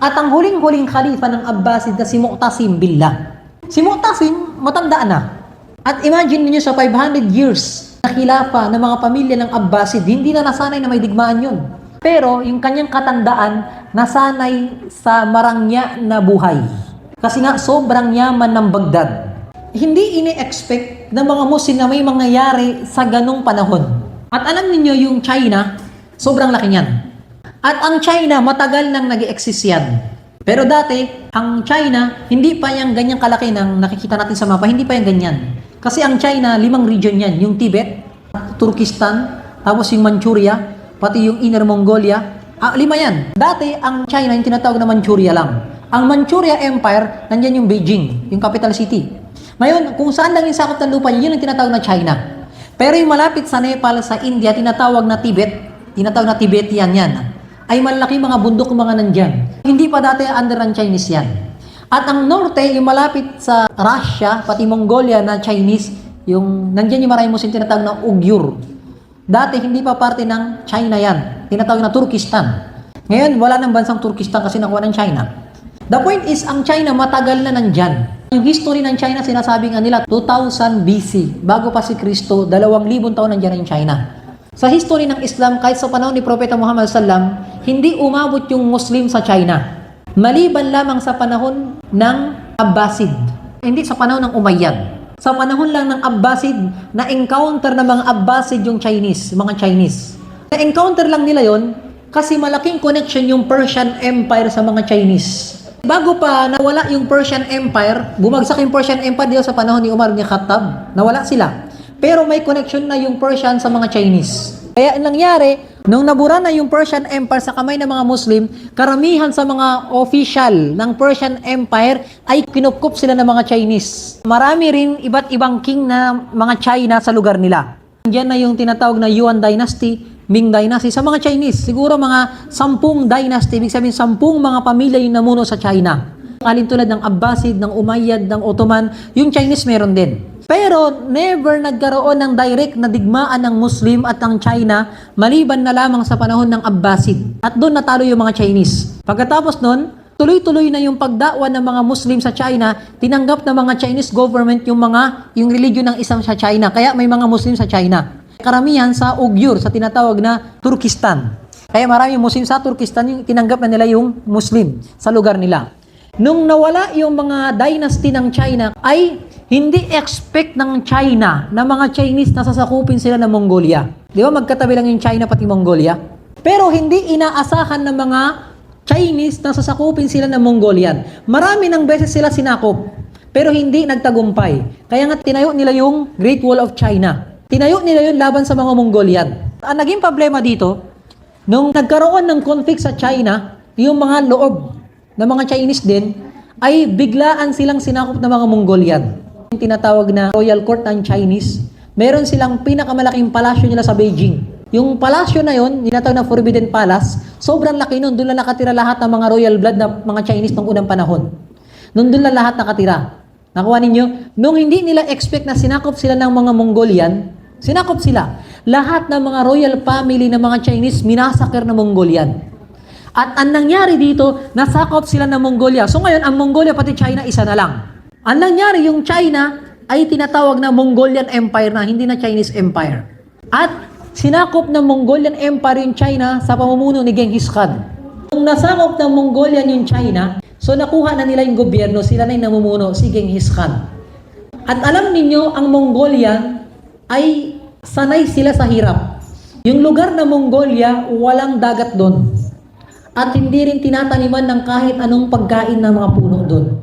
At ang huling-huling khalifa ng Abbasid na si Mu'tasim Billah. Si Mu'tasim, matanda na. At imagine niyo sa 500 years na khilafa ng mga pamilya ng Abbasid, hindi na nasanay na may digmaan yun. Pero yung kanyang katandaan, nasanay sa marangya na buhay. Kasi nga, sobrang yaman ng Baghdad. Hindi ini-expect ng mga Muslim na may mangyayari sa ganong panahon. At alam niyo yung China, sobrang laki niyan. At ang China, matagal nang nag-exist yan. Pero dati, ang China, hindi pa yung ganyang kalaki ng nakikita natin sa mapa, hindi pa yung ganyan. Kasi ang China, 5 region yan. Yung Tibet, Turkestan, tapos yung Manchuria, pati yung Inner Mongolia. 5 yan. Dati, ang China, yung tinatawag na Manchuria lang. Ang Manchuria Empire, nandyan yung Beijing, yung capital city. Ngayon, kung saan lang yung sakop ng lupa niya, yun ang tinatawag na China. Pero yung malapit sa Nepal, sa India, tinatawag na Tibet, tinatawag na Tibetian yan, ay malaki mga bundok mga nandyan. Hindi pa dati under ng Chinese yan. At ang norte, yung malapit sa Russia, pati Mongolia na Chinese, yung nandyan yung maraming Muslim tinatawag na Uyghur. Dati hindi pa parte ng China yan. Tinatawag na Turkestan. Ngayon, wala nang bansang Turkestan kasi nakuha ng China. The point is, ang China matagal na nandyan. Yung history ng China, sinasabi nga nila, 2000 BC, bago pa si Kristo, 2,000 taon nandyan ang China. Sa history ng Islam, kahit sa panahon ni Propeta Muhammad sallam, hindi umabot yung Muslim sa China. Maliban lamang sa panahon ng Abbasid. Hindi sa panahon ng Umayyad. Sa panahon lang ng Abbasid, na-encounter ng mga Abbasid yung Chinese, mga Chinese. Na-encounter lang nila yon kasi malaking connection yung Persian Empire sa mga Chinese. Bago pa nawala yung Persian Empire, bumagsak yung Persian Empire dito sa panahon ni Umar ibn Khattab, nawala sila. Pero may connection na yung Persian sa mga Chinese. Kaya ang nangyari, nung nabura na yung Persian Empire sa kamay ng mga Muslim, karamihan sa mga official ng Persian Empire ay kinupkup sila ng mga Chinese. Marami rin iba't ibang king na mga China sa lugar nila. Diyan na yung tinatawag na Yuan Dynasty, Ming Dynasty sa mga Chinese. Siguro mga 10 dynasty, ibig sabihin 10 mga pamilya yung namuno sa China. Alin tulad ng Abbasid, ng Umayyad, ng Ottoman, yung Chinese meron din. Pero never nagkaroon ng direct na digmaan ng Muslim at ng China maliban na lamang sa panahon ng Abbasid. At doon natalo yung mga Chinese. Pagkatapos noon, tuloy-tuloy na yung pagdakwa ng mga Muslim sa China, tinanggap ng mga Chinese government yung religion ng Islam sa China. Kaya may mga Muslim sa China. Karamihan sa Uyghur, sa tinatawag na Turkestan. Kaya marami Muslim sa Turkestan, yung tinanggap na nila yung Muslim sa lugar nila. Nung nawala yung mga dynasty ng China, ay hindi expect ng China na mga Chinese na sasakupin sila ng Mongolia. Di ba magkatabi lang yung China pati Mongolia? Pero hindi inaasahan ng mga Chinese na sasakupin sila ng Mongolian. Marami ng beses sila sinakop, pero hindi nagtagumpay. Kaya nga tinayo nila yung Great Wall of China. Tinayo nila yun laban sa mga Mongolian. Ang naging problema dito, nung nagkaroon ng conflict sa China, yung mga loob ng mga Chinese din, ay biglaan silang sinakop ng mga Mongolian. Yung tinatawag na Royal Court ng Chinese, meron silang pinakamalaking palasyo nila sa Beijing. Yung palasyo na yon, tinatawag na Forbidden Palace, sobrang laki nun. Doon lang nakatira lahat ng mga royal blood na mga Chinese ng unang panahon. Doon lang lahat nakatira. Nakuha ninyo? Nung hindi nila expect na sinakop sila ng mga Mongolian, sinakop sila. Lahat ng mga royal family ng mga Chinese, minasakir ng Mongolian. At ang nangyari dito, nasakop sila ng Mongolia. So ngayon, ang Mongolia pati China, isa na lang. Ang nangyari, yung China ay tinatawag na Mongolian Empire na, hindi na Chinese Empire. At sinakop ng Mongolian Empire yung China sa pamumuno ni Genghis Khan. Kung nasakop ng Mongolian yung China, so nakuha na nila yung gobyerno, sila na yung namumuno, si Genghis Khan. At alam ninyo, ang Mongolian ay sanay sila sa hirap. Yung lugar na Mongolia, walang dagat doon. At hindi rin tinataniman ng kahit anong pagkain ng mga puno doon.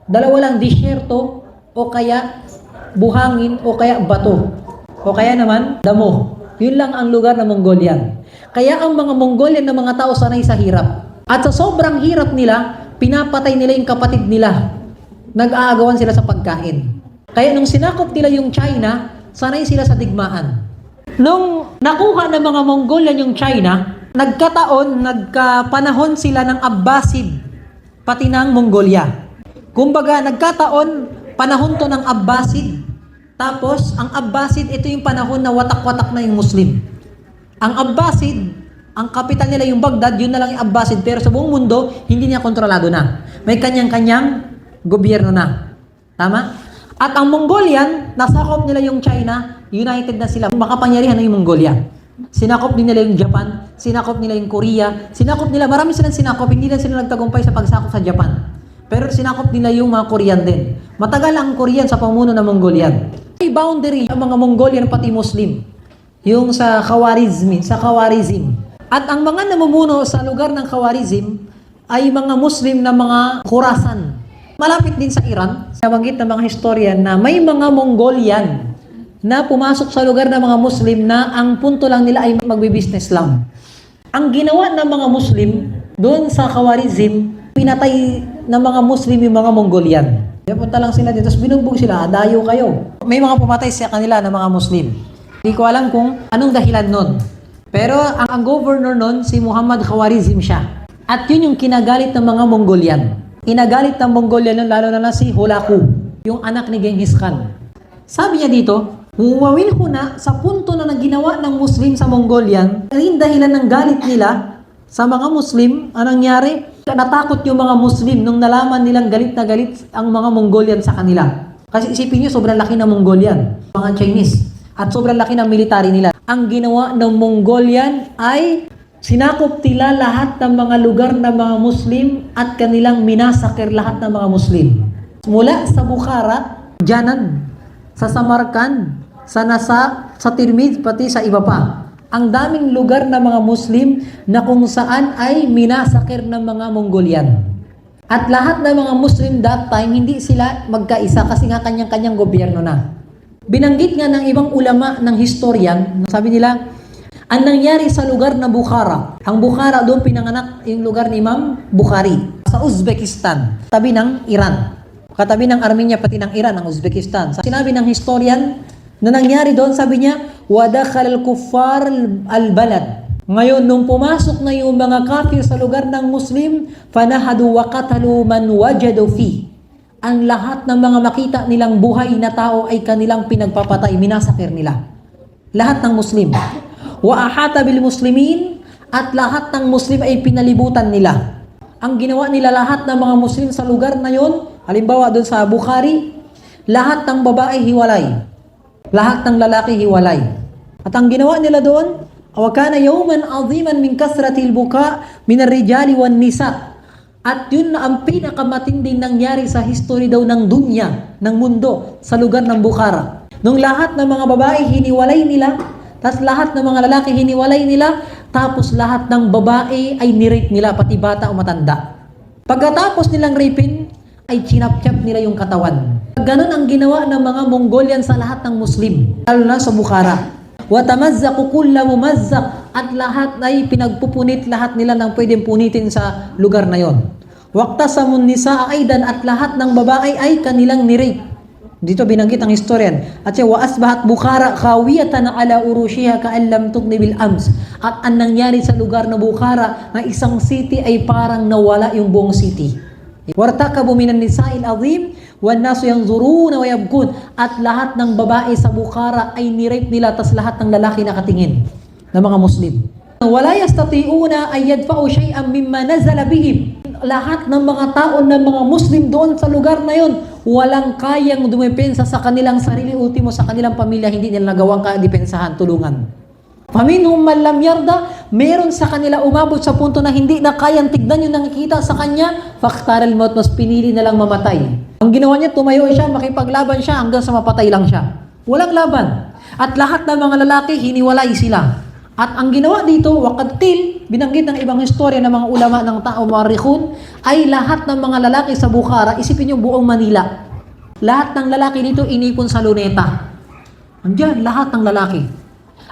Dalawa lang, disyerto, o kaya buhangin, o kaya bato. O kaya naman, damo. Yun lang ang lugar ng Mongolian. Kaya ang mga Mongolian na mga tao sanay sa hirap. At sa sobrang hirap nila, pinapatay nila yung kapatid nila. Nag-aagawan sila sa pagkain. Kaya nung sinakop nila yung China, sanay sila sa digmaan. Nung nakuha ng mga Mongolian yung China, nagkapanahon sila ng Abbasid, pati ng Mongolia. Kumbaga, nagkataon, panahon to ng Abbasid. Tapos, ang Abbasid, ito yung panahon na watak-watak na yung Muslim. Ang Abbasid, Ang capital nila yung Baghdad, yun na lang yung Abbasid, pero sa buong mundo, hindi niya kontrolado na. May kanyang-kanyang gobyerno na. Tama? At ang Mongolian, nasakop nila yung China, united na sila. Makapangyarihan na yung Mongolia. Sinakop din nila yung Japan, sinakop nila yung Korea, sinakop nila, marami silang sinakop, hindi na sila nagtagumpay sa pagsakop sa Japan. Pero sinakop nila yung mga Korean din. Matagal ang Korean sa pamuno ng Mongolian. May boundary ang mga Mongolian pati Muslim. Yung sa Khawarizm. At ang mga namumuno sa lugar ng Khawarizm ay mga Muslim na mga Khurasan. Malapit din sa Iran. Nabanggit ng mga historian na may mga Mongolian na pumasok sa lugar ng mga Muslim na ang punto lang nila ay magbi-business lang. Ang ginawa ng mga Muslim doon sa Khawarizm, pinatay ng mga Muslim yung mga Mongolian. Punta lang sila dito, tapos binugbog sila, dayo kayo. May mga pumatay sa kanila ng mga Muslim. Hindi ko alam kung anong dahilan nun. Pero ang governor nun, si Muhammad Khawarizm siya. At yun yung kinagalit ng mga Mongolian. Inagalit ng Mongolian nun, lalo na si Hulaku, yung anak ni Genghis Khan. Sabi niya dito, huwawin ko na sa punto na ginawa ng Muslim sa Mongolian, rin dahilan ng galit nila sa mga Muslim, anong nangyari? Natakot yung mga Muslim nung nalaman nilang galit na galit ang mga Mongolian sa kanila. Kasi isipin nyo, sobrang laki ng Mongolian, mga Chinese. At sobrang laki ng military nila. Ang ginawa ng Mongolian ay sinakop nila lahat ng mga lugar ng mga Muslim at kanilang minasakir lahat ng mga Muslim. Mula sa Bukhara, Janan, sa Samarkand, sa Nasa, sa Tirmidh, pati sa iba pa. Ang daming lugar ng mga Muslim na kung saan ay minasakir ng mga Mongolian. At lahat ng mga Muslim that time, hindi sila magkaisa kasi nga kanyang-kanyang gobyerno na. Binanggit nga ng ibang ulama ng historian, sabi nila, ang nangyari sa lugar na Bukhara. Ang Bukhara, doon pinanganak yung lugar ni Imam Bukhari. Sa Uzbekistan, tabi ng Iran. Katabi ng Armenia, pati ng Iran, ang Uzbekistan. Sinabi ng historian na nangyari doon, sabi niya, وَدَخَلَ الْكُفَّارِ الْبَلَدِ. Ngayon, nung pumasok na yung mga kafir sa lugar ng Muslim, فَنَهَدُوا وَقَتَلُوا مَنْ وَجَدُوا فِيهِ. Ang lahat ng mga makita nilang buhay na tao ay kanilang pinagpapatay, minasakir nila. Lahat ng Muslim. Wa ahata bil muslimin, at lahat ng Muslim ay pinalibutan nila. Ang ginawa nila lahat ng mga Muslim sa lugar na yon, halimbawa doon sa Bukhari, lahat ng babae hiwalay. Lahat ng lalaki hiwalay. At ang ginawa nila doon, wa kana yawman aziman min kasratil buka min ar-rijali wan nisa. At yun na ang pinakamatinding nangyari sa history daw ng dunya, ng mundo, sa lugar ng Bukhara. Nung lahat ng mga babae hiniwalay nila, tapos lahat ng mga lalaki hiniwalay nila, tapos lahat ng babae ay nirape nila, pati bata o matanda. Pagkatapos nilang rapin, ay chinap-chap nila yung katawan. Ganon ang ginawa ng mga Mongolian sa lahat ng Muslim, lalo na sa Bukhara. وَتَمَزَّقُ كُلَّ مُمَزَّقُ, at lahat ay pinagpupunit lahat nila ng pwedeng punitin sa lugar na yon. وَاقْتَسَمُوا النِّسَاءَ أَيْضًا, at lahat ng babae ay kanilang nirape. Dito binanggit ang historian. At siya, وَأَصْبَحَتْ بُخَارَ خَاوِيَةً عَلَى أُرُوشِهَا كَأَنْ لَمْ تُغْنِ بِالْأَمْسِ. At ang nangyari sa lugar na Bukhara, na isang city ay parang nawala yung buong city. وَارْتَكَبُوا مِنَ النِّسَاءِ الْعَظِيمِ وَالنَّاسُ يَنْظُرُونَ وَيَبْكُونَ. At lahat ng babae sa Bukhara ay nirape nila, tas lahat ng lalaki nakatingin ng mga Muslim. وَلَا يَسْتَطِيعُونَ أَنْ يَدْفَعُوا شَيْئًا مِمَّا نَزَلَ بِهِمْ. Lahat ng mga tao ng mga Muslim doon sa lugar na yon, walang kayang dumepensa sa kanilang sarili, ultimo sa kanilang pamilya, hindi nila nagawang kadepensahan, tulungan. Faminhum man lam yarda, meron sa kanila umabot sa punto na hindi na kayang tignan yung nakikita sa kanya, fakhtaral maut, mas pinili na lang mamatay. Ang ginawa niya, tumayo siya, makipaglaban siya hanggang sa mapatay lang siya. Walang laban. At lahat ng mga lalaki, hiniwalay sila. At ang ginawa dito, waqadtil, binanggit ng ibang istorya ng mga ulama ng tao, mu'arrikhun, ay lahat ng mga lalaki sa Bukhara, isipin yung buong Manila. Lahat ng lalaki dito inipon sa luneta. Andiyan, lahat ng lalaki.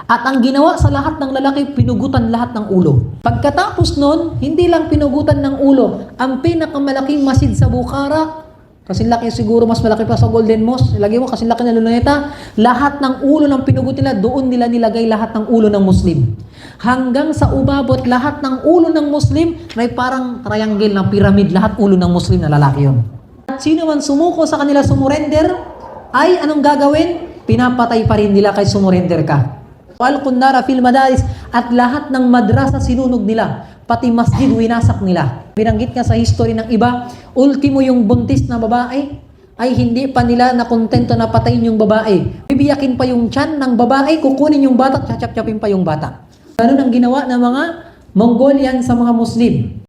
At ang ginawa sa lahat ng lalaki, pinugutan lahat ng ulo. Pagkatapos nun, hindi lang pinugutan ng ulo. Ang pinakamalaking masid sa Bukhara, kasi laki siguro, mas malaki pa sa Golden Mosque, ilagay mo kasi laki na luneta, lahat ng ulo ng pinugot nila, doon nila nilagay lahat ng ulo ng Muslim. Hanggang sa umabot, lahat ng ulo ng Muslim, may parang triangle na pyramid, lahat ulo ng Muslim na lalaki yun. At sino man sumuko sa kanila, sumurrender, ay anong gagawin? Pinapatay pa rin nila kahit sumurrender ka. Walqun nara fil madaris, at lahat ng madrasa sinunog nila, pati masjid winasak nila. Binanggit nga sa history ng iba, ultimo yung buntis na babae ay hindi pa nila nakontento na patayin yung babae. Bibiyakin pa yung tiyan ng babae, kukunin yung bata, at chachap-chapin pa yung bata. Ganun ang ginawa ng mga Mongolian sa mga Muslim.